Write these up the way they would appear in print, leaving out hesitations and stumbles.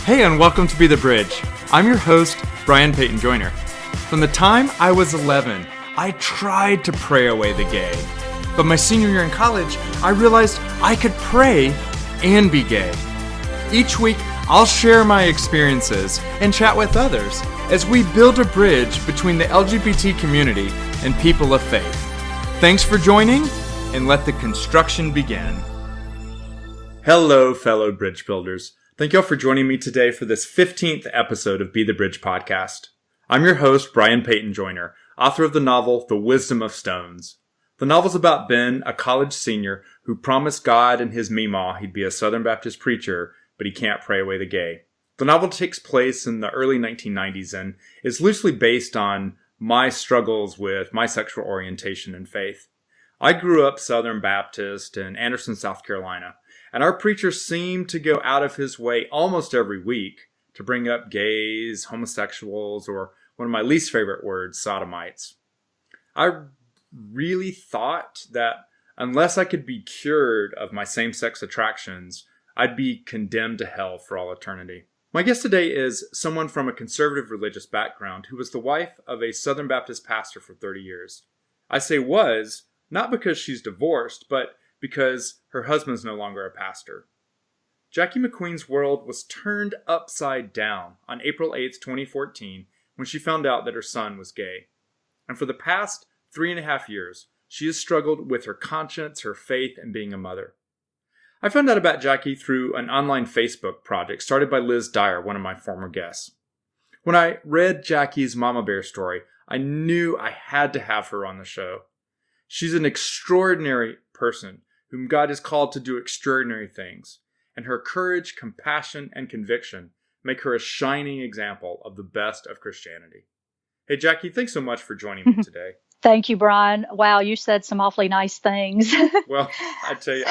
Hey, and welcome to Be the Bridge. I'm your host, Brian Peyton Joyner. From the time I was 11, I tried to pray away the gay. But my senior year in college, I realized I could pray and be gay. Each week, I'll share my experiences and chat with others as we build a bridge between the LGBT community and people of faith. Thanks for joining, and let the construction begin. Hello, fellow bridge builders. Thank you all for joining me today for this 15th episode of Be the Bridge podcast. I'm your host, Brian Peyton Joyner, author of the novel, The Wisdom of Stones. The novel's about Ben, a college senior who promised God and his meemaw he'd be a Southern Baptist preacher, but he can't pray away the gay. The novel takes place in the early 1990s and is loosely based on my struggles with my sexual orientation and faith. I grew up Southern Baptist in Addison, South Carolina. And our preacher seemed to go out of his way almost every week to bring up gays, homosexuals, or one of my least favorite words, sodomites. I really thought that unless I could be cured of my same-sex attractions, I'd be condemned to hell for all eternity. My guest today is someone from a conservative religious background who was the wife of a Southern Baptist pastor for 30 years. I say was, not because she's divorced, but because her husband's no longer a pastor. Jackie McQueen's world was turned upside down on April 8th, 2014, when she found out that her son was gay. And for the past 3.5 years, she has struggled with her conscience, her faith, and being a mother. I found out about Jackie through an online Facebook project started by Liz Dyer, one of my former guests. When I read Jackie's Mama Bear story, I knew I had to have her on the show. She's an extraordinary person whom God has called to do extraordinary things, and her courage, compassion, and conviction make her a shining example of the best of Christianity. Hey, Jackie, thanks so much for joining me today. Thank you, Brian. Wow, you said some awfully nice things. Well, I tell you,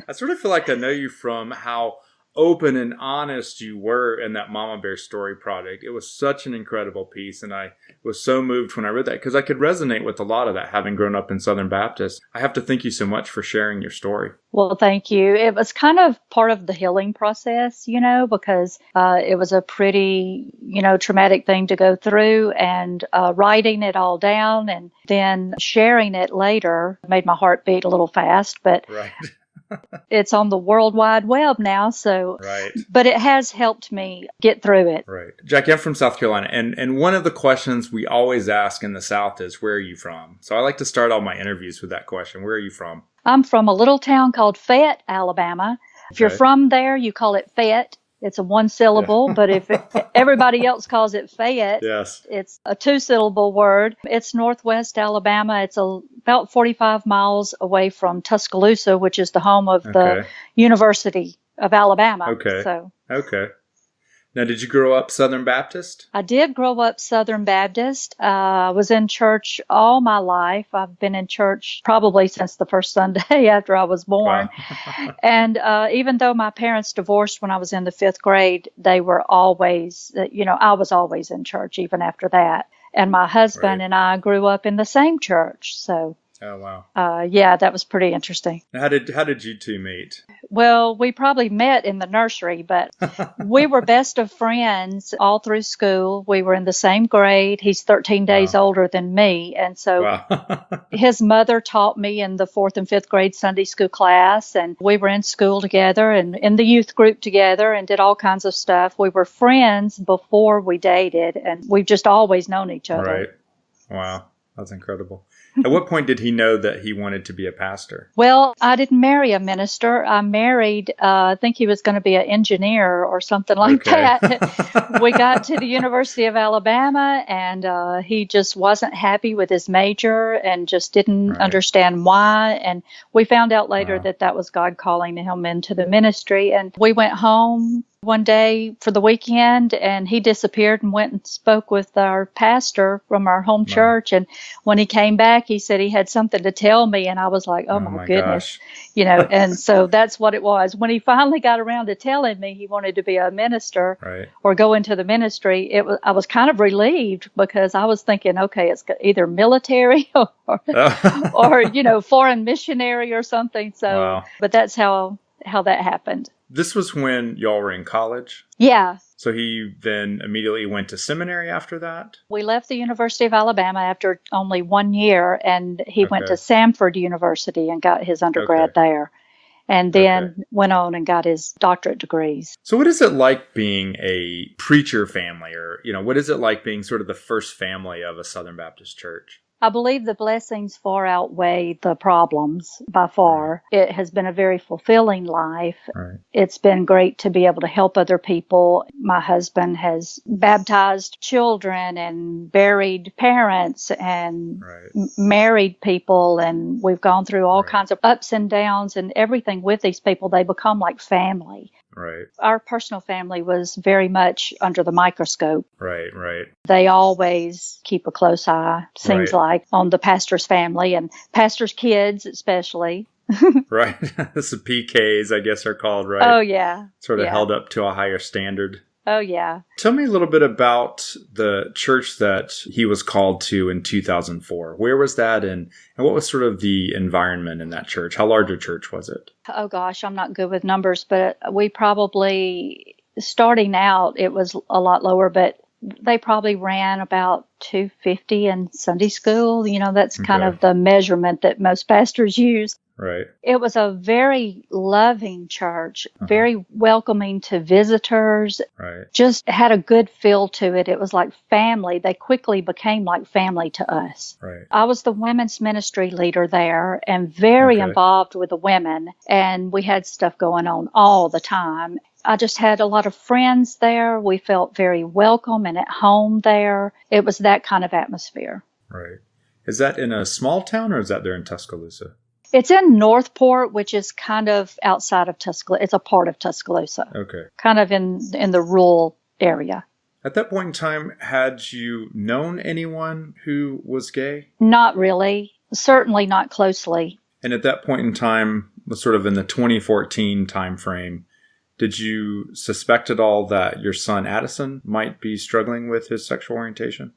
I sort of feel like I know you from how open and honest you were in that Mama Bear Story project. It was such an incredible piece, and I was so moved when I read that because I could resonate with a lot of that, having grown up in Southern Baptist. I have to thank you so much for sharing your story. Well, thank you. It was kind of part of the healing process, because it was a pretty, traumatic thing to go through, and writing it all down and then sharing it later made my heart beat a little fast, but right. It's on the World Wide Web now, so right. But it has helped me get through it. Right. Jackie, I'm from South Carolina, and one of the questions we always ask in the South is, where are you from? So I like to start all my interviews with that question. Where are you from? I'm from a little town called Fayette, Alabama. If you're from there, you call it Fayette. It's a one syllable, but if everybody else calls it Fayette, yes. It's a 2-syllable word. It's northwest Alabama. It's about 45 miles away from Tuscaloosa, which is the home of the University of Alabama. Okay. Now, did you grow up Southern Baptist? I did grow up Southern Baptist. I was in church all my life. I've been in church probably since the first Sunday after I was born. Wow. And even though my parents divorced when I was in the 5th grade, they were always, I was always in church even after that. And my husband and I grew up in the same church. So. Oh, wow. That was pretty interesting. How did you two meet? Well, we probably met in the nursery, but we were best of friends all through school. We were in the same grade. He's 13 days older than me. And so his mother taught me in the 4th and 5th grade Sunday school class. And we were in school together and in the youth group together and did all kinds of stuff. We were friends before we dated, and we've just always known each other. Right. Wow. That's incredible. At what point did he know that he wanted to be a pastor? Well, I didn't marry a minister. I married, I think he was going to be an engineer or something like that. We got to the University of Alabama, and he just wasn't happy with his major and just didn't understand why. And we found out later that was God calling him into the ministry. And we went home one day for the weekend, and he disappeared and went and spoke with our pastor from our home church. And when he came back, he said he had something to tell me, and I was like, oh my goodness, and so that's what it was. When he finally got around to telling me he wanted to be a minister or go into the ministry, I was kind of relieved, because I was thinking, okay, it's either military or foreign missionary or something. So, but that's how how that happened. This was when y'all were in college? Yeah. So he then immediately went to seminary after that? We left the University of Alabama after only 1 year, and he went to Samford University and got his undergrad there, and then went on and got his doctorate degrees. So what is it like being a preacher family, or, what is it like being sort of the first family of a Southern Baptist church? I believe the blessings far outweigh the problems by far. Right. It has been a very fulfilling life. Right. It's been great to be able to help other people. My husband has baptized children and buried parents and married people, and we've gone through all kinds of ups and downs and everything with these people. They become like family. Right. Our personal family was very much under the microscope. Right. They always keep a close eye, seems like, on the pastor's family and pastor's kids especially. Right. The PKs, I guess, are called, right? Oh, yeah. Sort of held up to a higher standard. Oh, yeah. Tell me a little bit about the church that he was called to in 2004. Where was that, and what was sort of the environment in that church? How large a church was it? Oh, gosh, I'm not good with numbers, but we probably, starting out, it was a lot lower, but they probably ran about 250 in Sunday school. That's kind of the measurement that most pastors use. Right. It was a very loving church, very welcoming to visitors. Right. Just had a good feel to it. It was like family. They quickly became like family to us. Right. I was the women's ministry leader there and very involved with the women. And we had stuff going on all the time. I just had a lot of friends there. We felt very welcome and at home there. It was that kind of atmosphere. Right. Is that in a small town, or is that there in Tuscaloosa? It's in Northport, which is kind of outside of Tuscaloosa. It's a part of Tuscaloosa. Okay. Kind of in the rural area. At that point in time, had you known anyone who was gay? Not really. Certainly not closely. And at that point in time, sort of in the 2014 time frame, did you suspect at all that your son Addison might be struggling with his sexual orientation?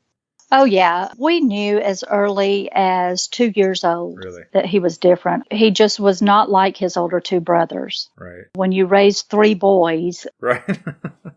Oh, yeah. We knew as early as 2 years old that he was different. He just was not like his older two brothers. Right. When you raise three boys,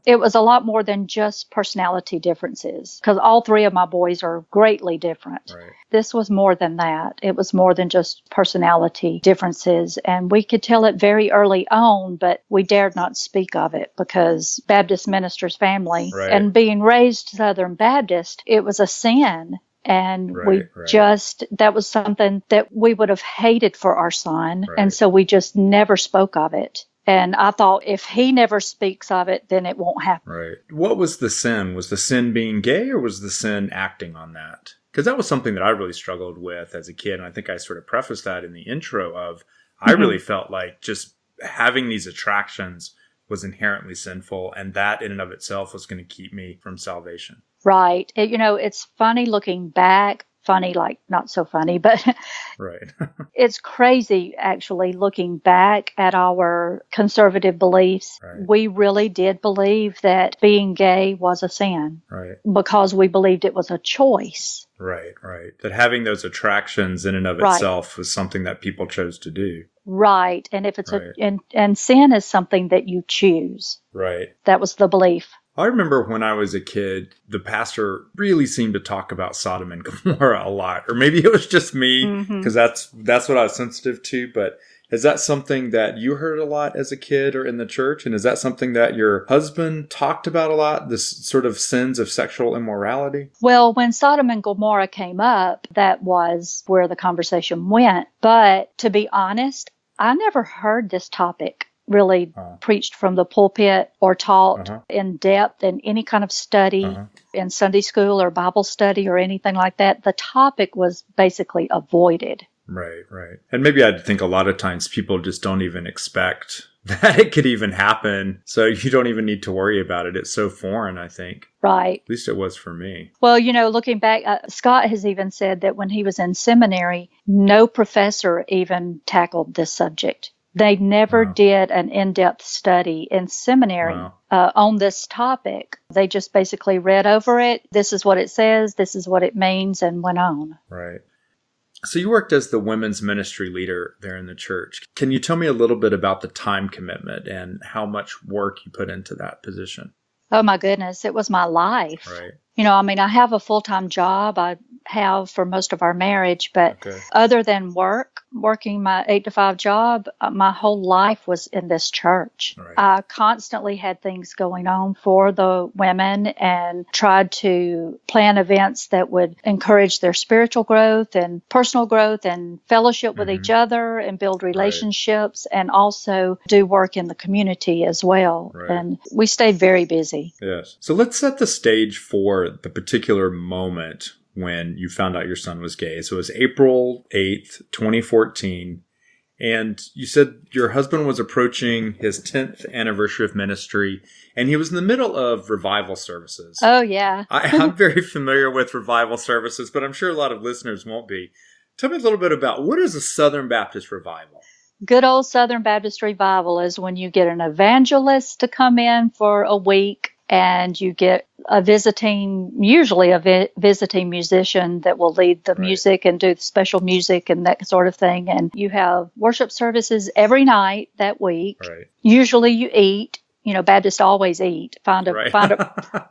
it was a lot more than just personality differences, because all three of my boys are greatly different. Right. This was more than that. It was more than just personality differences. And we could tell it very early on, but we dared not speak of it because Baptist minister's family and being raised Southern Baptist, it was a sin. And that was something that we would have hated for our son. Right. And so we just never spoke of it. And I thought if he never speaks of it, then it won't happen. Right. What was the sin? Was the sin being gay, or was the sin acting on that? Because that was something that I really struggled with as a kid. And I think I sort of prefaced that in the intro of, I really felt like just having these attractions was inherently sinful. And that in and of itself was going to keep me from salvation. Right. It's funny looking back. Funny, like not so funny, but it's crazy actually looking back at our conservative beliefs. Right. We really did believe that being gay was a sin because we believed it was a choice. Right. That having those attractions in and of itself was something that people chose to do. Right. And if it's and sin is something that you choose. Right. That was the belief. I remember when I was a kid, the pastor really seemed to talk about Sodom and Gomorrah a lot. Or maybe it was just me, because that's what I was sensitive to. But is that something that you heard a lot as a kid or in the church? And is that something that your husband talked about a lot, this sort of sins of sexual immorality? Well, when Sodom and Gomorrah came up, that was where the conversation went. But to be honest, I never heard this topic really preached from the pulpit or taught in depth in any kind of study in Sunday school or Bible study or anything like that. The topic was basically avoided. Right. And maybe I think a lot of times people just don't even expect that it could even happen. So you don't even need to worry about it. It's so foreign, I think. Right. At least it was for me. Well, looking back, Scott has even said that when he was in seminary, no professor even tackled this subject. They never did an in-depth study in seminary on this topic. They just basically read over it. This is what it says. This is what it means, and went on. Right. So you worked as the women's ministry leader there in the church. Can you tell me a little bit about the time commitment and how much work you put into that position? Oh, my goodness. It was my life. Right. I have a full-time job. I have for most of our marriage, but other than working my 8 to 5 job, my whole life was in this church. Right. I constantly had things going on for the women and tried to plan events that would encourage their spiritual growth and personal growth and fellowship with each other and build relationships and also do work in the community as well. Right. And we stayed very busy. Yes. So let's set the stage for the particular moment when you found out your son was gay. So it was April 8th, 2014. And you said your husband was approaching his 10th anniversary of ministry, and he was in the middle of revival services. Oh, yeah. I'm very familiar with revival services, but I'm sure a lot of listeners won't be. Tell me a little bit about what is a Southern Baptist revival? Good old Southern Baptist revival is when you get an evangelist to come in for a week and you get usually a visiting musician that will lead the music and do the special music and that sort of thing. And you have worship services every night that week. Right. Usually you eat. Baptists always eat.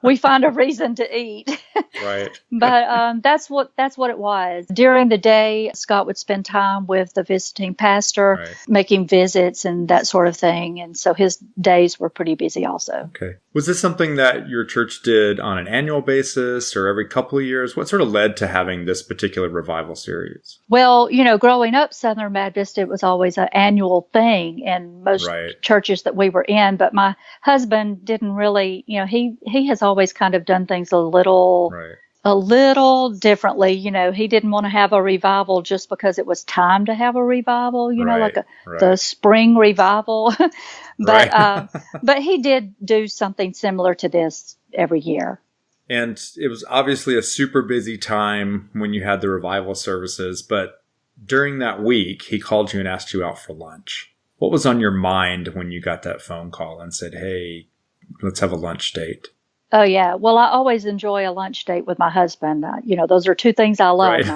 We find a reason to eat. Right. But that's what it was. During the day, Scott would spend time with the visiting pastor, making visits and that sort of thing. And so his days were pretty busy also. Okay. Was this something that your church did on an annual basis or every couple of years? What sort of led to having this particular revival series? Well, growing up Southern Baptist, it was always an annual thing in most churches that we were in. But my husband didn't really, he has always kind of done things a little differently. He didn't want to have a revival just because it was time to have a revival, the spring revival. But he did do something similar to this every year. And it was obviously a super busy time when you had the revival services, but during that week, he called you and asked you out for lunch. What was on your mind when you got that phone call and said, hey, let's have a lunch date? Oh, yeah. Well, I always enjoy a lunch date with my husband. Those are two things I love,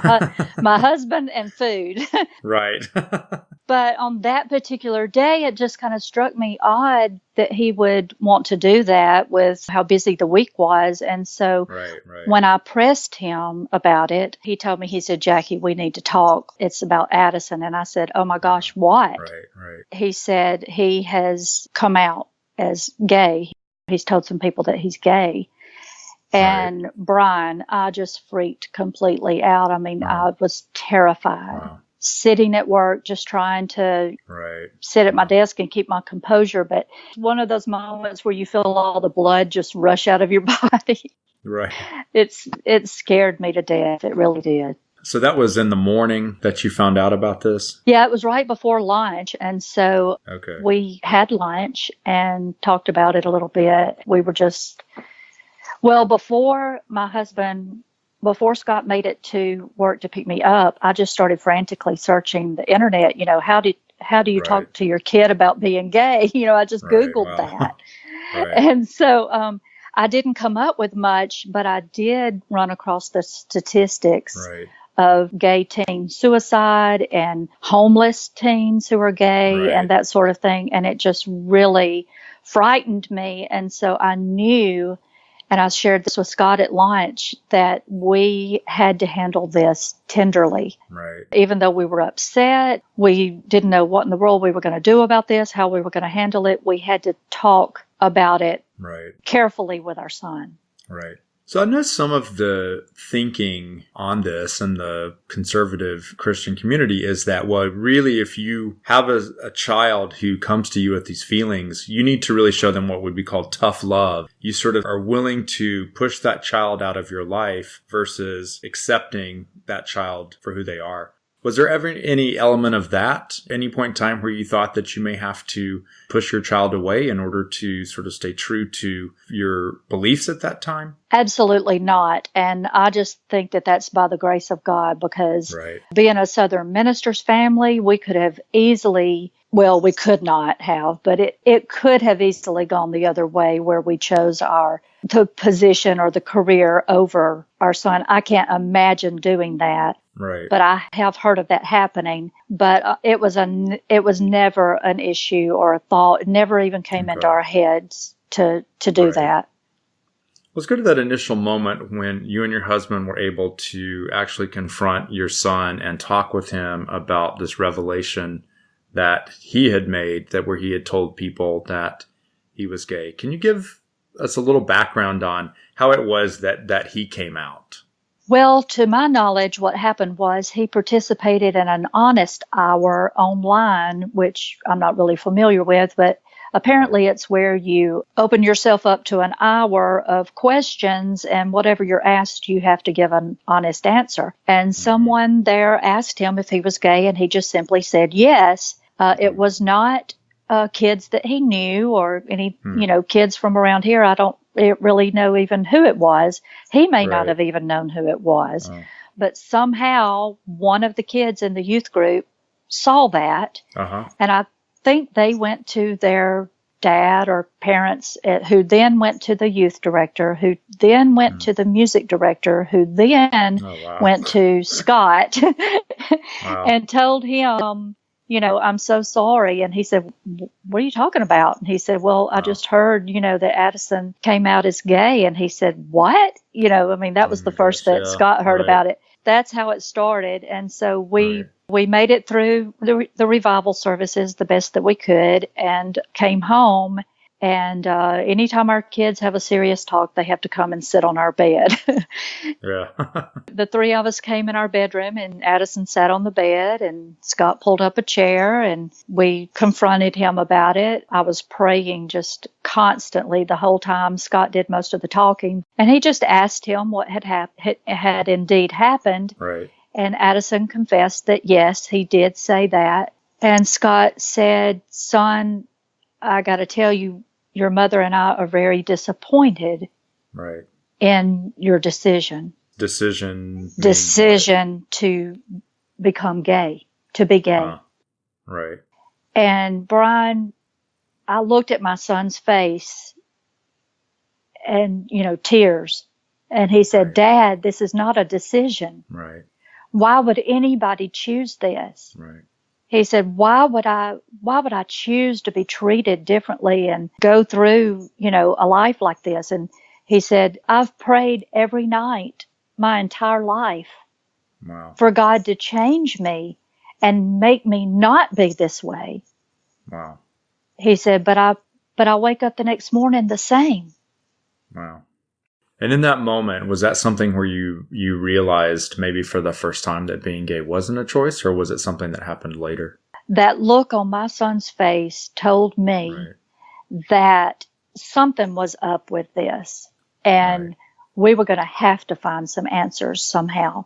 my husband and food. Right. But on that particular day, it just kind of struck me odd that he would want to do that with how busy the week was. And so when I pressed him about it, he told me, he said, Jackie, we need to talk. It's about Addison. And I said, oh, my gosh, what? Right. He said he has come out as gay. He's told some people that he's gay. And Brian, I just freaked completely out. I mean, I was terrified. Sitting at work, just trying to sit at my desk and keep my composure. But one of those moments where you feel all the blood just rush out of your body. Right. It scared me to death. It really did. So that was in the morning that you found out about this? Yeah, it was right before lunch. And so we had lunch and talked about it a little bit. We were just, before Scott made it to work to pick me up, I just started frantically searching the internet. How do you talk to your kid about being gay? I just Googled that. And so I didn't come up with much, but I did run across the statistics of gay teen suicide and homeless teens who are gay and that sort of thing. And it just really frightened me. And so I knew, and I shared this with Scott at lunch, that we had to handle this tenderly. Even though we were upset, we didn't know what in the world we were going to do about this, how we were going to handle it. We had to talk about it carefully with our son. So I know some of the thinking on this in the conservative Christian community is that, really, if you have a child who comes to you with these feelings, you need to really show them what would be called tough love. You sort of are willing to push that child out of your life versus accepting that child for who they are. Was there ever any element of that, any point in time where you thought that you may have to push your child away in order to sort of stay true to your beliefs at that time? Absolutely not. And I just think that that's by the grace of God, because being a Southern minister's family, we could have easily well, we could not have, but it could have easily gone the other way where we chose the position or the career over our son. I can't imagine doing that. Right. But I have heard of that happening. But it was never an issue or a thought. It never even came into our heads to do that. Let's go to that initial moment when you and your husband were able to actually confront your son and talk with him about this revelation that he had made, that where he had told people that he was gay. Can you give us a little background on how it was that he came out? Well, to my knowledge, what happened was he participated in an honest hour online, which I'm not really familiar with, but apparently it's where you open yourself up to an hour of questions, and whatever you're asked, you have to give an honest answer. And someone there asked him if he was gay, and he just simply said yes. It was not kids that he knew or any, kids from around here. I don't really know even who it was. He may not have even known who it was. But somehow one of the kids in the youth group saw that. And I think they went to their dad or parents, who then went to the youth director, who then went to the music director, who then went to Scott and told him, I'm so sorry. And he said, what are you talking about? And he said, well, I just heard, that Addison came out as gay. And he said, what? That was the first that Scott heard about it. That's how it started. And so we made it through the revival services the best that we could and came home. And anytime our kids have a serious talk, they have to come and sit on our bed. The three of us came in our bedroom, and Addison sat on the bed, and Scott pulled up a chair, and we confronted him about it. I was praying just constantly the whole time. Scott did most of the talking, and he just asked him what had indeed happened. And Addison confessed that, yes, he did say that. And Scott said, son, I got to tell you, your mother and I are very disappointed in your decision. Decision to become gay, to be gay. And Brian, I looked at my son's face and, tears. And he said, Dad, this is not a decision. Why would anybody choose this? He said, why would I choose to be treated differently and go through, a life like this? And he said, I've prayed every night my entire life for God to change me and make me not be this way. He said, but I wake up the next morning the same. And in that moment, was that something where you realized maybe for the first time that being gay wasn't a choice, or was it something that happened later? That look on my son's face told me that something was up with this, and we were going to have to find some answers somehow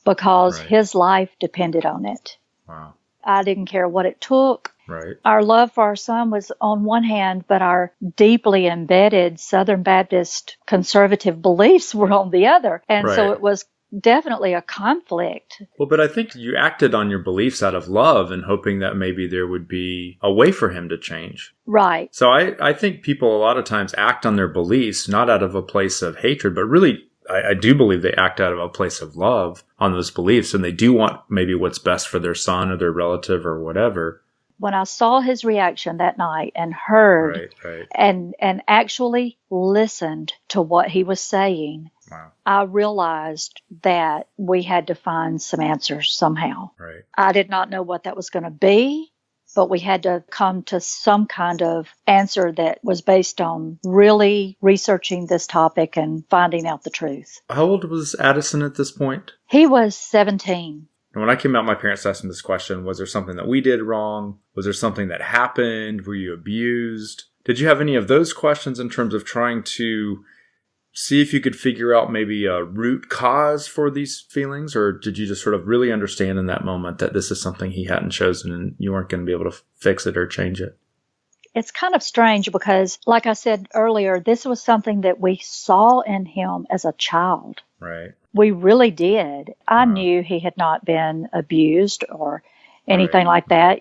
because his life depended on it. I didn't care what it took. Our love for our son was on one hand, but our deeply embedded Southern Baptist conservative beliefs were on the other. And so it was definitely a conflict. Well, but I think you acted on your beliefs out of love and hoping that maybe there would be a way for him to change. So I think people a lot of times act on their beliefs, not out of a place of hatred, but really I do believe they act out of a place of love on those beliefs, and they do want maybe what's best for their son or their relative or whatever. When I saw his reaction that night and heard and actually listened to what he was saying, I realized that we had to find some answers somehow. I did not know what that was going to be, but we had to come to some kind of answer that was based on really researching this topic and finding out the truth. How old was Addison at this point? He was 17. And when I came out, my parents asked me this question: was there something that we did wrong? Was there something that happened? Were you abused? Did you have any of those questions in terms of trying to see if you could figure out maybe a root cause for these feelings? Or did you just sort of really understand in that moment that this is something he hadn't chosen and you weren't going to be able to fix it or change it? It's kind of strange because, like I said earlier, this was something that we saw in him as a child. We really did. I knew he had not been abused or anything like that,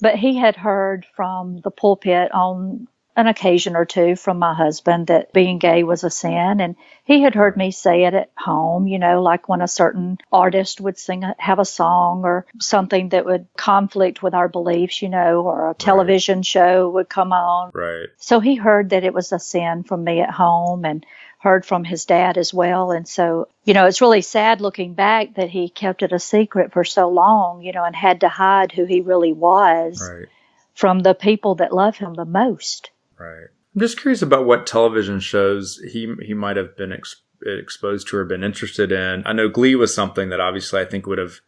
but he had heard from the pulpit on an occasion or two from my husband that being gay was a sin. And he had heard me say it at home, like when a certain artist would have a song or something that would conflict with our beliefs, or a television show would come on. Right. So he heard that it was a sin from me at home and heard from his dad as well. And so, it's really sad looking back that he kept it a secret for so long, and had to hide who he really was from the people that love him the most. Right. I'm just curious about what television shows he might have been exposed to or been interested in. I know Glee was something that obviously I think would have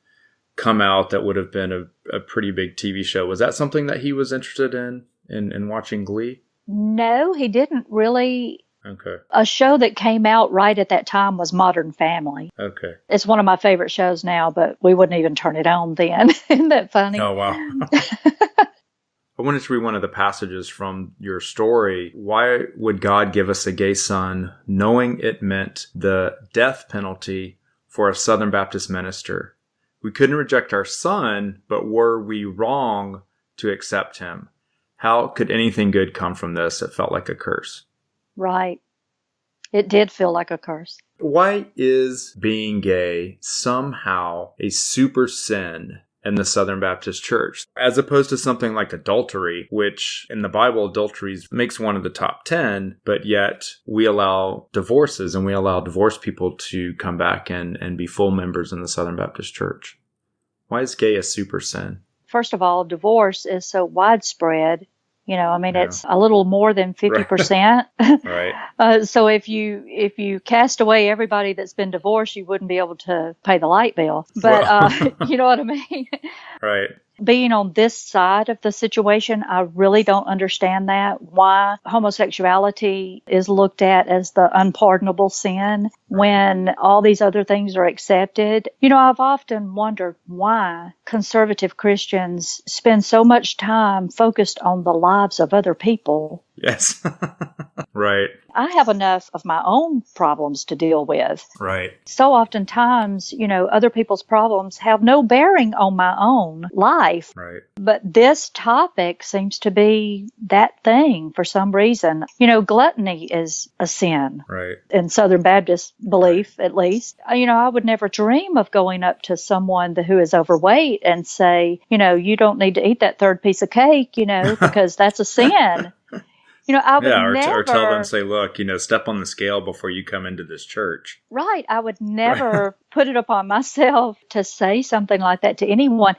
come out that would have been a pretty big TV show. Was that something that he was interested in watching Glee? No, he didn't really. Okay. A show that came out right at that time was Modern Family. Okay. It's one of my favorite shows now, but we wouldn't even turn it on then. Isn't that funny? Oh, wow. I wanted to read one of the passages from your story. Why would God give us a gay son, knowing it meant the death penalty for a Southern Baptist minister? We couldn't reject our son, but were we wrong to accept him? How could anything good come from this? It felt like a curse. Right. It did feel like a curse. Why is being gay somehow a super sin in the Southern Baptist Church, as opposed to something like adultery, which in the Bible, adultery makes one of the top 10, but yet we allow divorces and we allow divorced people to come back and be full members in the Southern Baptist Church. Why is gay a super sin? First of all, divorce is so widespread. It's a little more than 50%. Right. So if you cast away everybody that's been divorced, you wouldn't be able to pay the light bill. But you know what I mean? Right. Being on this side of the situation, I really don't understand that. Why homosexuality is looked at as the unpardonable sin when all these other things are accepted. I've often wondered why conservative Christians spend so much time focused on the lives of other people. Yes. Right. I have enough of my own problems to deal with. Right. So oftentimes, other people's problems have no bearing on my own life. Right. But this topic seems to be that thing for some reason. Gluttony is a sin. Right. In Southern Baptist belief, at least. I would never dream of going up to someone who is overweight and say, you don't need to eat that third piece of cake, because that's a sin. I would or tell them, say, look, step on the scale before you come into this church. Right. I would never put it upon myself to say something like that to anyone,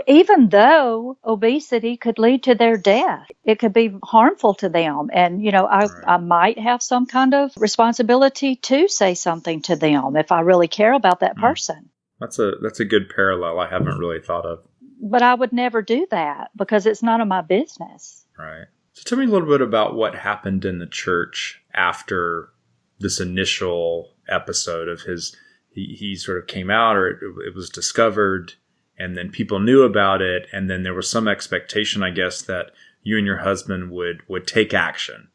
even though obesity could lead to their death. It could be harmful to them. And, I might have some kind of responsibility to say something to them if I really care about that person. That's a good parallel I haven't really thought of. But I would never do that because it's none of my business. Right. So tell me a little bit about what happened in the church after this initial episode of his, he sort of came out, or it was discovered, and then people knew about it, and then there was some expectation, I guess, that you and your husband would take action.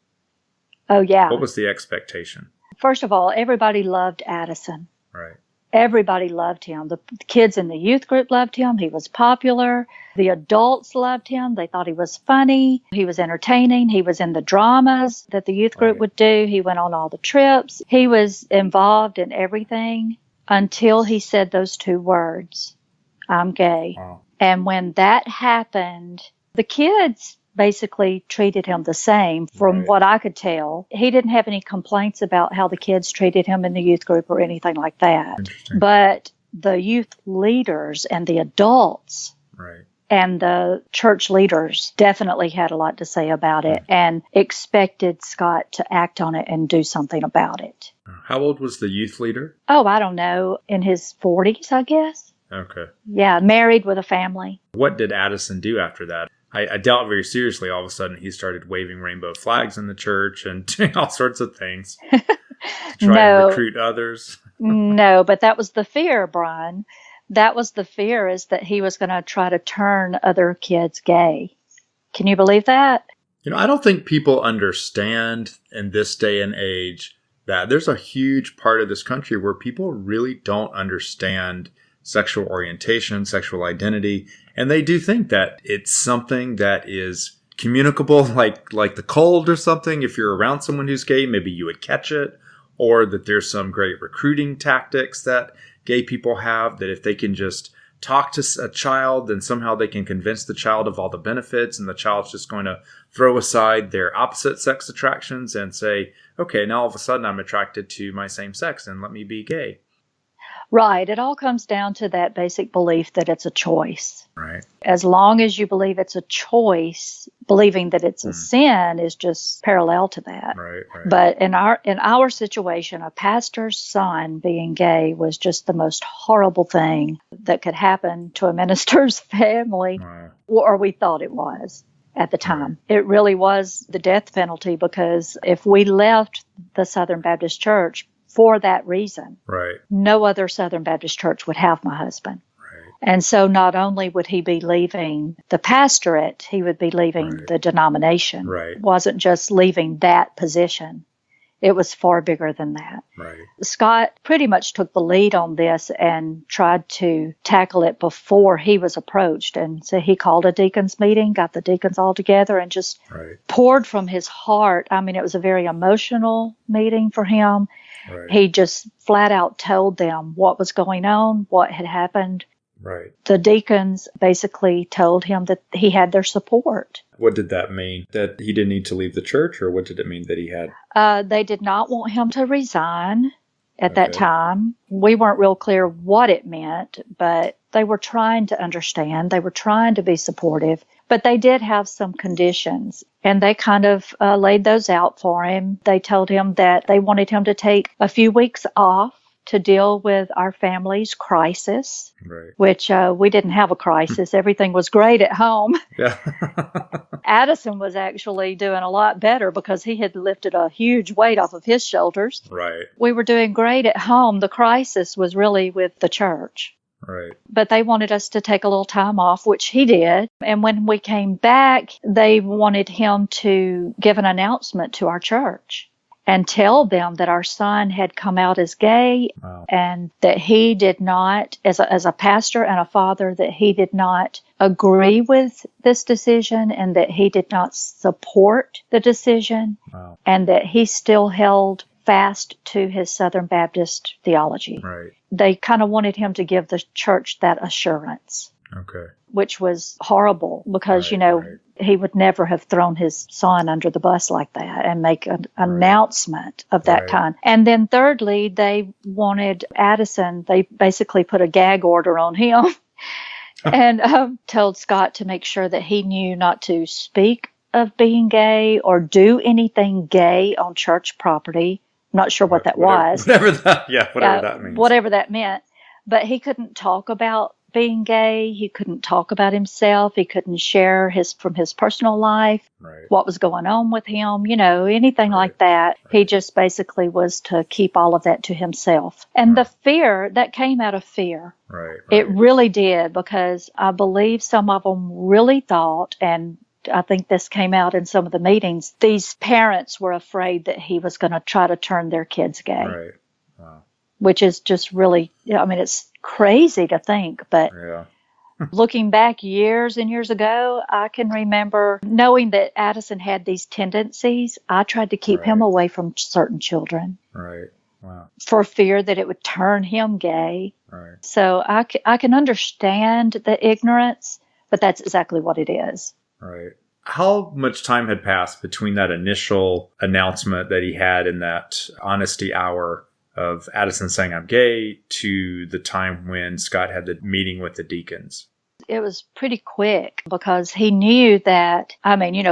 Oh, yeah. What was the expectation? First of all, everybody loved Addison. Right. Everybody loved him. The kids in the youth group loved him. He was popular. The adults loved him. They thought he was funny. He was entertaining. He was in the dramas that the youth group would do. He went on all the trips. He was involved in everything until he said those two words, I'm gay. Wow. And when that happened, the kids basically treated him the same from what I could tell. He didn't have any complaints about how the kids treated him in the youth group or anything like that. But the youth leaders and the adults and the church leaders definitely had a lot to say about it and expected Scott to act on it and do something about it. How old was the youth leader? Oh, I don't know. In his 40s, I guess. Okay. Yeah, married with a family. What did Addison do after that? I doubt very seriously all of a sudden he started waving rainbow flags in the church and doing all sorts of things to try and recruit others. No, but that was the fear, Brian. That was the fear, is that he was going to try to turn other kids gay. Can you believe that? I don't think people understand in this day and age that there's a huge part of this country where people really don't understand sexual orientation, sexual identity, And they do think that it's something that is communicable, like the cold or something. If you're around someone who's gay, maybe you would catch it. Or that there's some great recruiting tactics that gay people have, that if they can just talk to a child, then somehow they can convince the child of all the benefits, and the child's just going to throw aside their opposite sex attractions and say, okay, now all of a sudden I'm attracted to my same sex and let me be gay. Right. It all comes down to that basic belief that it's a choice. Right. As long as you believe it's a choice, believing that it's a sin is just parallel to that. Right. But in our situation, a pastor's son being gay was just the most horrible thing that could happen to a minister's family, or we thought it was at the time. Right. It really was the death penalty, because if we left the Southern Baptist Church for that reason, no other Southern Baptist church would have my husband. And so not only would he be leaving the pastorate, he would be leaving the denomination. It wasn't just leaving that position. It was far bigger than that. Scott pretty much took the lead on this and tried to tackle it before he was approached. And so he called a deacons meeting, got the deacons all together, and just poured from his heart. I mean, it was a very emotional meeting for him. He just flat out told them what was going on, what had happened. The deacons basically told him that he had their support. What did that mean? That he didn't need to leave the church, or what did it mean that he had? They did not want him to resign at that time. We weren't real clear what it meant, but they were trying to understand. They were trying to be supportive, but they did have some conditions, and they kind of laid those out for him. They told him that they wanted him to take a few weeks off to deal with our family's crisis, which we didn't have a crisis. Everything was great at home. Addison was actually doing a lot better because he had lifted a huge weight off of his shoulders. We were doing great at home. The crisis was really with the church. But they wanted us to take a little time off, which he did. And when we came back, they wanted him to give an announcement to our church and tell them that our son had come out as gay, and that he did not, as a pastor and a father, that he did not agree with this decision, and that he did not support the decision, and that he still held fast to his Southern Baptist theology. They kind of wanted him to give the church that assurance. Which was horrible, because, he would never have thrown his son under the bus like that and make an announcement of that kind. And then thirdly, they wanted Addison, they basically put a gag order on him and told Scott to make sure that he knew not to speak of being gay or do anything gay on church property. I'm not sure what that was. Whatever that means. Whatever that meant. But he couldn't talk about being gay. He couldn't talk about himself. He couldn't share from his personal life, what was going on with him, anything like that. He just basically was to keep all of that to himself. And the fear, that came out of fear. It really did, because I believe some of them really thought, and I think this came out in some of the meetings, these parents were afraid that he was going to try to turn their kids gay. Which is just really, it's crazy to think, but looking back years and years ago, I can remember knowing that Addison had these tendencies. I tried to keep him away from certain children. For fear that it would turn him gay. So I can understand the ignorance, but that's exactly what it is. How much time had passed between that initial announcement that he had in that honesty hour of Addison saying I'm gay to the time when Scott had the meeting with the deacons? It was pretty quick, because he knew that,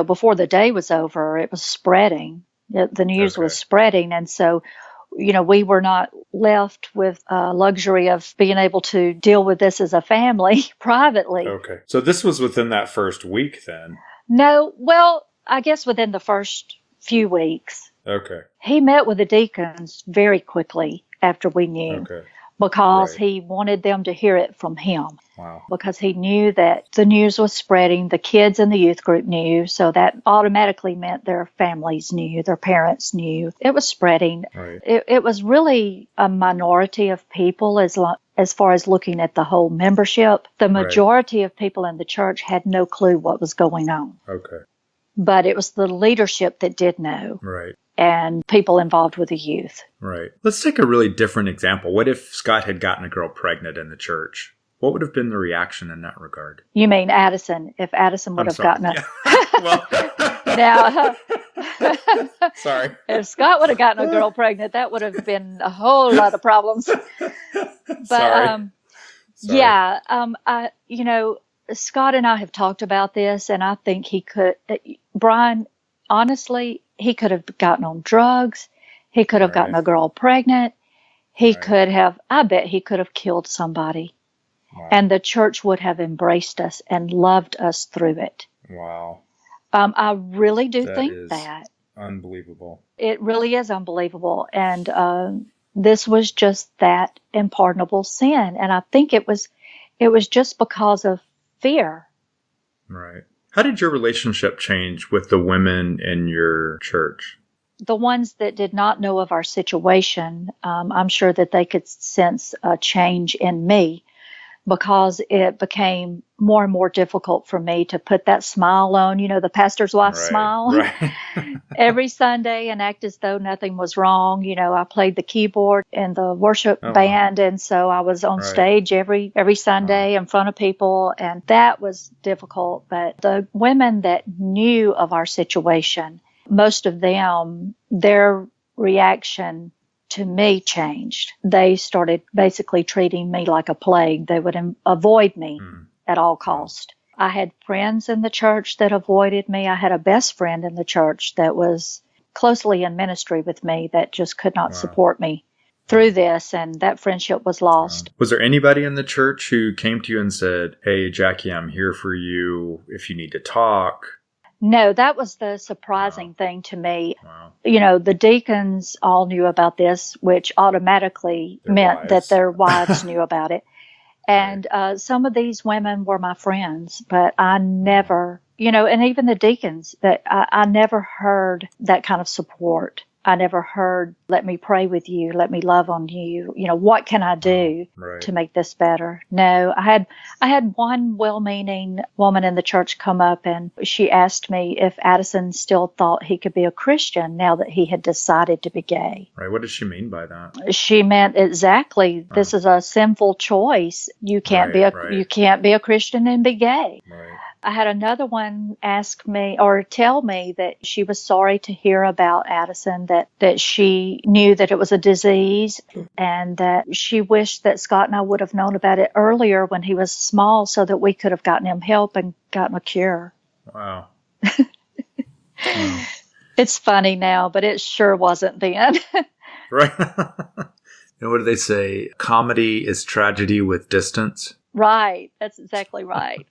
before the day was over, it was spreading. The news was spreading. And so, we were not left with luxury of being able to deal with this as a family privately. So this was within that first week then? No, well, I guess within the first few weeks. He met with the deacons very quickly after we knew, because he wanted them to hear it from him. Because he knew that the news was spreading, the kids in the youth group knew, so that automatically meant their families knew, their parents knew. It was spreading. It was really a minority of people, as far as looking at the whole membership, the majority of people in the church had no clue what was going on. Okay. But it was the leadership that did know. Right. And people involved with the youth. Right. Let's take a really different example. What if Scott had gotten a girl pregnant in the church? What would have been the reaction in that regard? You mean Addison? If Addison would have gotten a... Well... Now... Sorry. If Scott would have gotten a girl pregnant, that would have been a whole lot of problems. But, Sorry. Yeah, Scott and I have talked about this, and I think he could... Brian, honestly... He could have gotten on drugs. He could have gotten a girl pregnant. He could have, I bet he could have killed somebody. Wow. And the church would have embraced us and loved us through it. Wow. I really do think that. Unbelievable. It really is unbelievable. And this was just that unpardonable sin. And I think it was just because of fear. Right. How did your relationship change with the women in your church? The ones that did not know of our situation, I'm sure that they could sense a change in me because it became more and more difficult for me to put that smile on, the pastor's wife smile every Sunday and act as though nothing was wrong. I played the keyboard in the worship band. And so I was on stage every Sunday in front of people. And that was difficult. But the women that knew of our situation, most of them, their reaction to me changed. They started basically treating me like a plague. They would avoid me at all cost. I had friends in the church that avoided me. I had a best friend in the church that was closely in ministry with me that just could not support me through this, and that friendship was lost. Was there anybody in the church who came to you and said, "Hey, Jackie, I'm here for you if you need to talk"? No, that was the surprising thing to me. Wow. The deacons all knew about this, which automatically meant that their wives knew about it. And some of these women were my friends, but I never, and even the deacons, that I never heard that kind of support. I never heard, "Let me pray with you. Let me love on you. What can I do to make this better?" No, I had one well-meaning woman in the church come up and she asked me if Addison still thought he could be a Christian now that he had decided to be gay. Right. What does she mean by that? She meant exactly, this is a sinful choice. You can't you can't be a Christian and be gay. Right. I had another one ask me or tell me that she was sorry to hear about Addison, that she knew that it was a disease and that she wished that Scott and I would have known about it earlier when he was small so that we could have gotten him help and gotten a cure. Wow. It's funny now, but it sure wasn't then. Right. And what do they say? Comedy is tragedy with distance. Right. That's exactly right.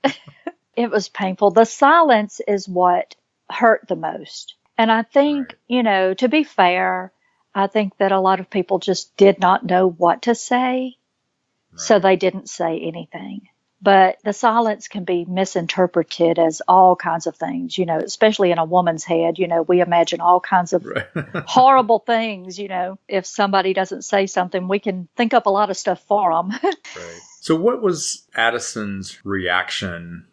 It was painful. The silence is what hurt the most. And I think, to be fair, I think that a lot of people just did not know what to say, so they didn't say anything. But the silence can be misinterpreted as all kinds of things, especially in a woman's head. We imagine all kinds of horrible things, If somebody doesn't say something, we can think up a lot of stuff for them. Right. So what was Addison's reaction?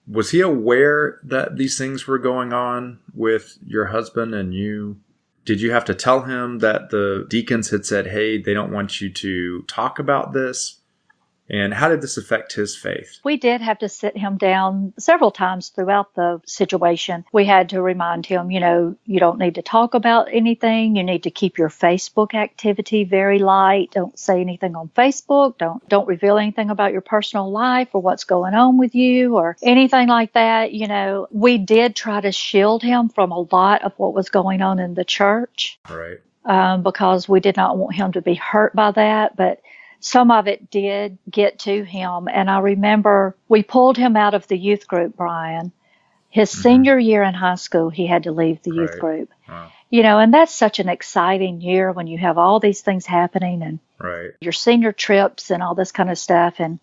Was he aware that these things were going on with your husband and you? Did you have to tell him that the deacons had said, "Hey, they don't want you to talk about this"? And how did this affect his faith? We did have to sit him down several times throughout the situation. We had to remind him, you don't need to talk about anything. You need to keep your Facebook activity very light. Don't say anything on Facebook. Don't reveal anything about your personal life or what's going on with you or anything like that. We did try to shield him from a lot of what was going on in the church. Right. Because we did not want him to be hurt by that. But some of it did get to him. And I remember we pulled him out of the youth group, Brian. His senior year in high school, he had to leave the youth group. Wow. And that's such an exciting year when you have all these things happening and your senior trips and all this kind of stuff. And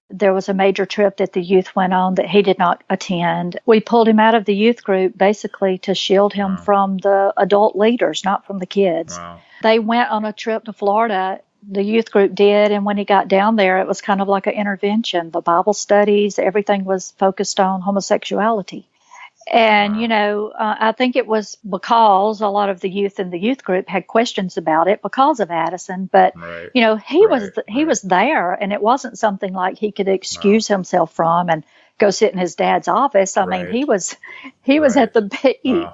there was a major trip that the youth went on that he did not attend. We pulled him out of the youth group basically to shield him from the adult leaders, not from the kids. Wow. They went on a trip to Florida the youth group did. And when he got down there, it was kind of like an intervention. The Bible studies, everything was focused on homosexuality. And, I think it was because a lot of the youth in the youth group had questions about it because of Addison. But, he was there, and it wasn't something like he could excuse himself from and go sit in his dad's office. I mean, he was at the beach. Wow.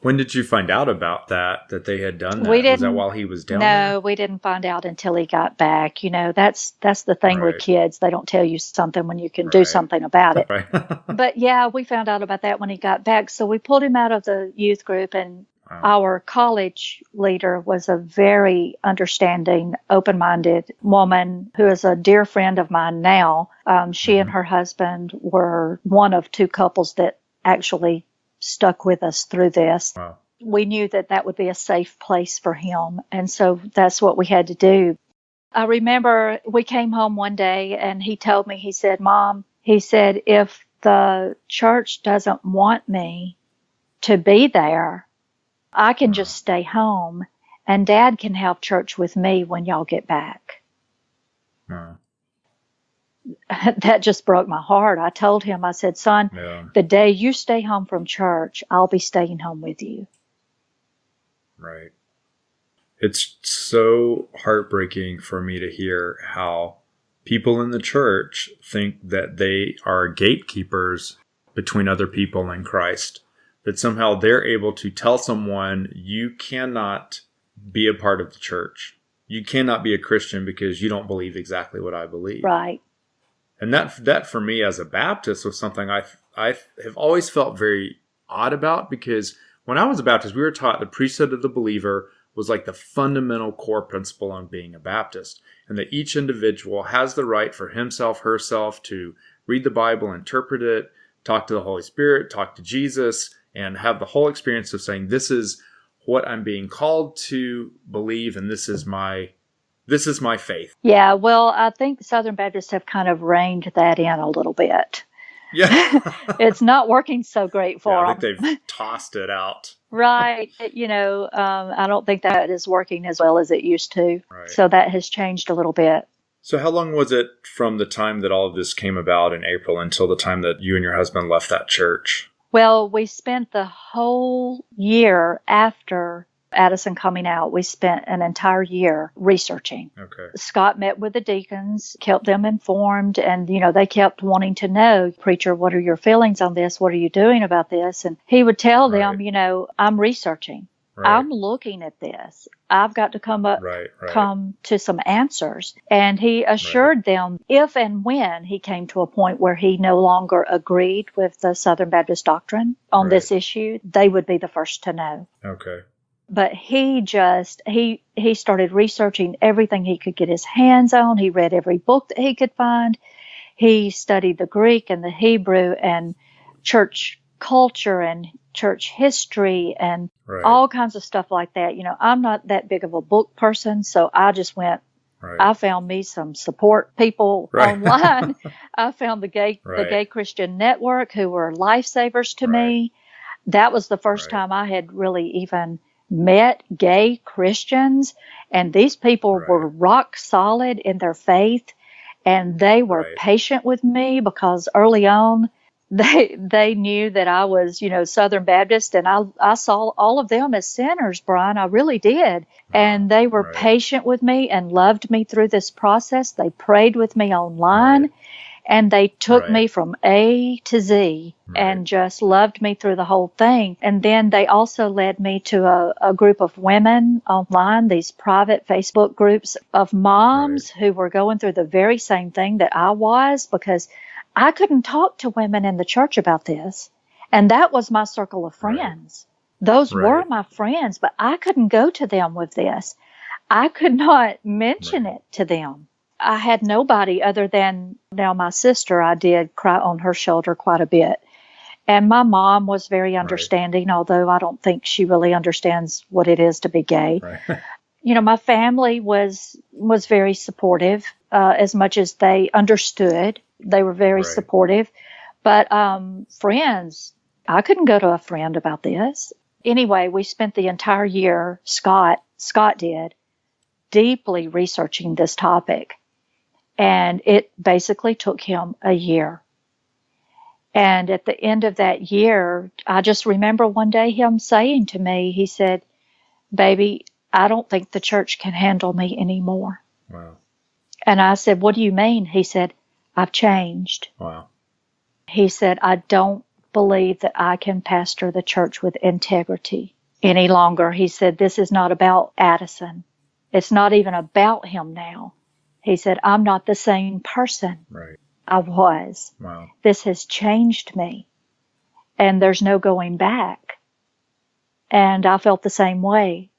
When did you find out about that they had done that? Was that while he was down there? No, we didn't find out until he got back. That's the thing with kids. They don't tell you something when you can do something about it. Right. But yeah, we found out about that when he got back. So we pulled him out of the youth group, and our college leader was a very understanding, open-minded woman who is a dear friend of mine now. She and her husband were one of two couples that actually stuck with us through this. Wow. We knew that would be a safe place for him. And so that's what we had to do. I remember we came home one day and he told me, he said, Mom, he said, if the church doesn't want me to be there, I can just stay home and Dad can have church with me when y'all get back. That just broke my heart. I told him, I said, son, the day you stay home from church, I'll be staying home with you. Right. It's so heartbreaking for me to hear how people in the church think that they are gatekeepers between other people and Christ, that somehow they're able to tell someone, you cannot be a part of the church. You cannot be a Christian because you don't believe exactly what I believe. Right. And that for me as a Baptist was something I have always felt very odd about, because when I was a Baptist, we were taught the priesthood of the believer was like the fundamental core principle on being a Baptist, and that each individual has the right for himself, herself to read the Bible, interpret it, talk to the Holy Spirit, talk to Jesus, and have the whole experience of saying, this is what I'm being called to believe, and this is my faith. Yeah, well, I think Southern Baptists have kind of reined that in a little bit. Yeah. It's not working so great for them. I think they've tossed it out. Right. I don't think that is working as well as it used to. Right. So that has changed a little bit. So how long was it from the time that all of this came about in April until the time that you and your husband left that church? Well, we spent the whole year after Addison coming out. We spent an entire year researching. Okay. Scott met with the deacons, kept them informed, and, they kept wanting to know, preacher, what are your feelings on this? What are you doing about this? And he would tell them, I'm researching. Right. I'm looking at this. I've got to come to some answers. And he assured them if and when he came to a point where he no longer agreed with the Southern Baptist doctrine on this issue, they would be the first to know. Okay. But he started researching everything he could get his hands on. He read every book that he could find. He studied the Greek and the Hebrew and church culture and church history and all kinds of stuff like that. I'm not that big of a book person, so I just went, I found me some support people online. I found the Gay Christian Network, who were lifesavers to me. That was the first time I had really even met gay Christians, and these people were rock solid in their faith, and they were patient with me because early on they knew that I was, Southern Baptist, and I saw all of them as sinners, Brian. I really did. And they were patient with me and loved me through this process. They prayed with me online. And they took me from A to Z and just loved me through the whole thing. And then they also led me to a group of women online, these private Facebook groups of moms who were going through the very same thing that I was, because I couldn't talk to women in the church about this. And that was my circle of friends. Those were my friends, but I couldn't go to them with this. I could not mention it to them. I had nobody other than now my sister. I did cry on her shoulder quite a bit. And my mom was very understanding, although I don't think she really understands what it is to be gay. My family was very supportive, as much as they understood. They were very supportive. But friends, I couldn't go to a friend about this. Anyway, we spent the entire year, Scott did, deeply researching this topic. And it basically took him a year. And at the end of that year, I just remember one day him saying to me, he said, "Baby, I don't think the church can handle me anymore." Wow. And I said, "What do you mean?" He said, "I've changed." Wow. He said, "I don't believe that I can pastor the church with integrity any longer." He said, "This is not about Addison. It's not even about him now." He said, "I'm not the same person I was. Wow. This has changed me, and there's no going back." And I felt the same way.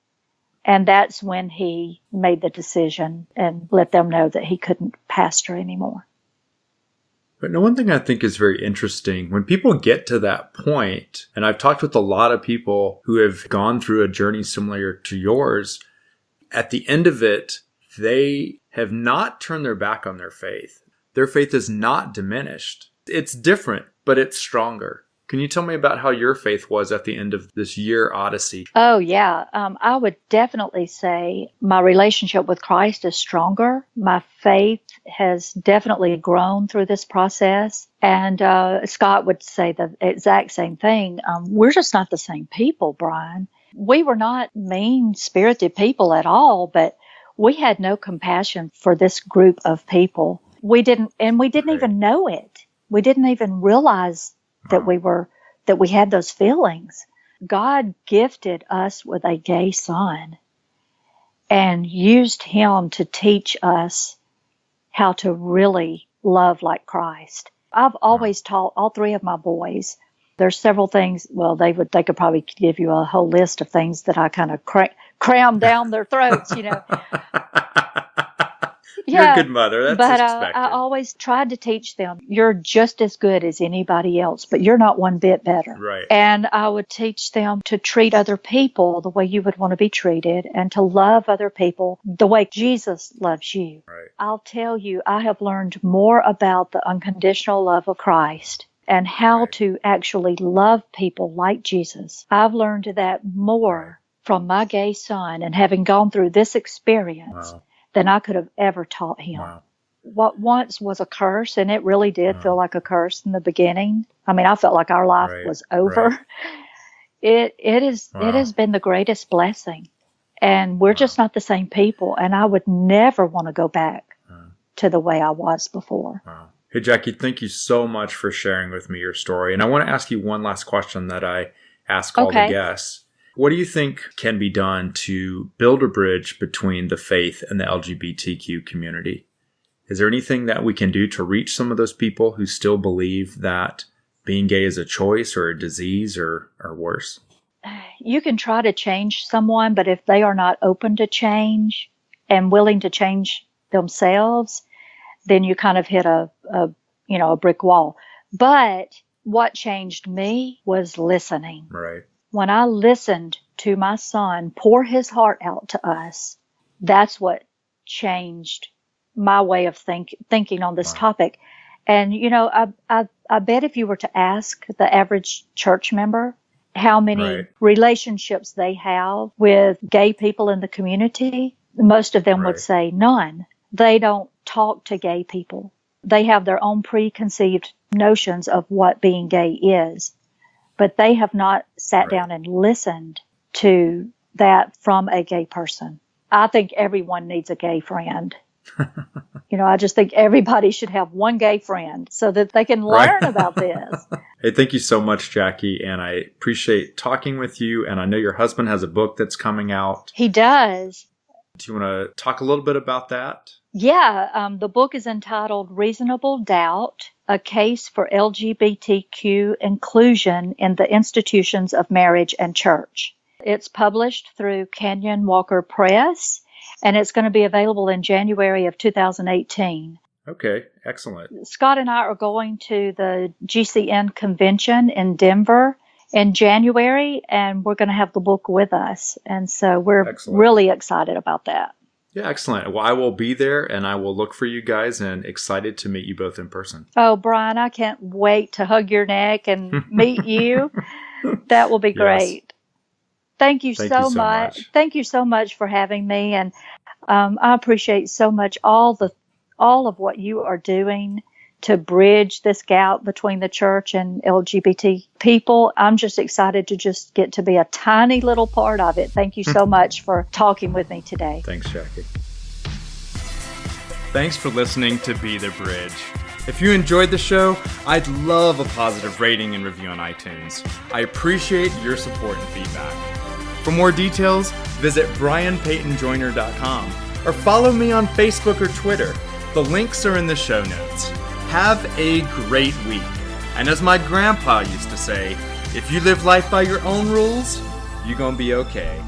And that's when he made the decision and let them know that he couldn't pastor anymore. But one thing I think is very interesting, when people get to that point, and I've talked with a lot of people who have gone through a journey similar to yours, at the end of it, they have not turned their back on their faith. Their faith is not diminished. It's different, but it's stronger. Can you tell me about how your faith was at the end of this year odyssey? Oh, yeah. I would definitely say my relationship with Christ is stronger. My faith has definitely grown through this process. And Scott would say the exact same thing. We're just not the same people, Brian. We were not mean-spirited people at all, but we had no compassion for this group of people. We didn't even know it. We didn't even realize that we had those feelings. God gifted us with a gay son and used him to teach us how to really love like Christ. I've always taught all three of my boys. There's several things. Well, they could probably give you a whole list of things that I kind of cram down their throats, you know. You're a good mother. That's but expected. I always tried to teach them, you're just as good as anybody else, but you're not one bit better. Right. And I would teach them to treat other people the way you would want to be treated and to love other people the way Jesus loves you. Right. I'll tell you, I have learned more about the unconditional love of Christ and how to actually love people like Jesus. I've learned that more from my gay son and having gone through this experience than I could have ever taught him. Wow. What once was a curse, and it really did feel like a curse in the beginning. I mean, I felt like our life was over. It has been the greatest blessing. And we're just not the same people. And I would never want to go back to the way I was before. Wow. Hey, Jackie, thank you so much for sharing with me your story. And I want to ask you one last question that I ask all the guests. What do you think can be done to build a bridge between the faith and the LGBTQ community? Is there anything that we can do to reach some of those people who still believe that being gay is a choice or a disease or worse? You can try to change someone, but if they are not open to change and willing to change themselves, then you kind of hit a brick wall. But what changed me was listening. Right. When I listened to my son pour his heart out to us, that's what changed my way of thinking on this topic. And, you know, I bet if you were to ask the average church member how many relationships they have with gay people in the community, most of them would say none. They don't talk to gay people. They have their own preconceived notions of what being gay is. But they have not sat down and listened to that from a gay person. I think everyone needs a gay friend. You know, I just think everybody should have one gay friend so that they can learn about this. Hey, thank you so much, Jackie. And I appreciate talking with you. And I know your husband has a book that's coming out. He does. Do you want to talk a little bit about that? Yeah. The book is entitled Reasonable Doubt, A Case for LGBTQ Inclusion in the Institutions of Marriage and Church. It's published through Canyon Walker Press, and it's going to be available in January of 2018. Okay, excellent. Scott and I are going to the GCN convention in Denver in January, and we're going to have the book with us. And so we're really excited about that. Yeah, excellent. Well, I will be there, and I will look for you guys, and excited to meet you both in person. Oh, Brian, I can't wait to hug your neck and meet you. That will be great. Thank you so much. Thank you so much for having me. And I appreciate so much all of what you are doing to bridge this gap between the church and LGBT people. I'm just excited to just get to be a tiny little part of it. Thank you so much for talking with me today. Thanks, Jackie. Thanks for listening to Be the Bridge. If you enjoyed the show, I'd love a positive rating and review on iTunes. I appreciate your support and feedback. For more details, visit brianpaytonjoyner.com or follow me on Facebook or Twitter. The links are in the show notes. Have a great week. And as my grandpa used to say, if you live life by your own rules, you're gonna be okay.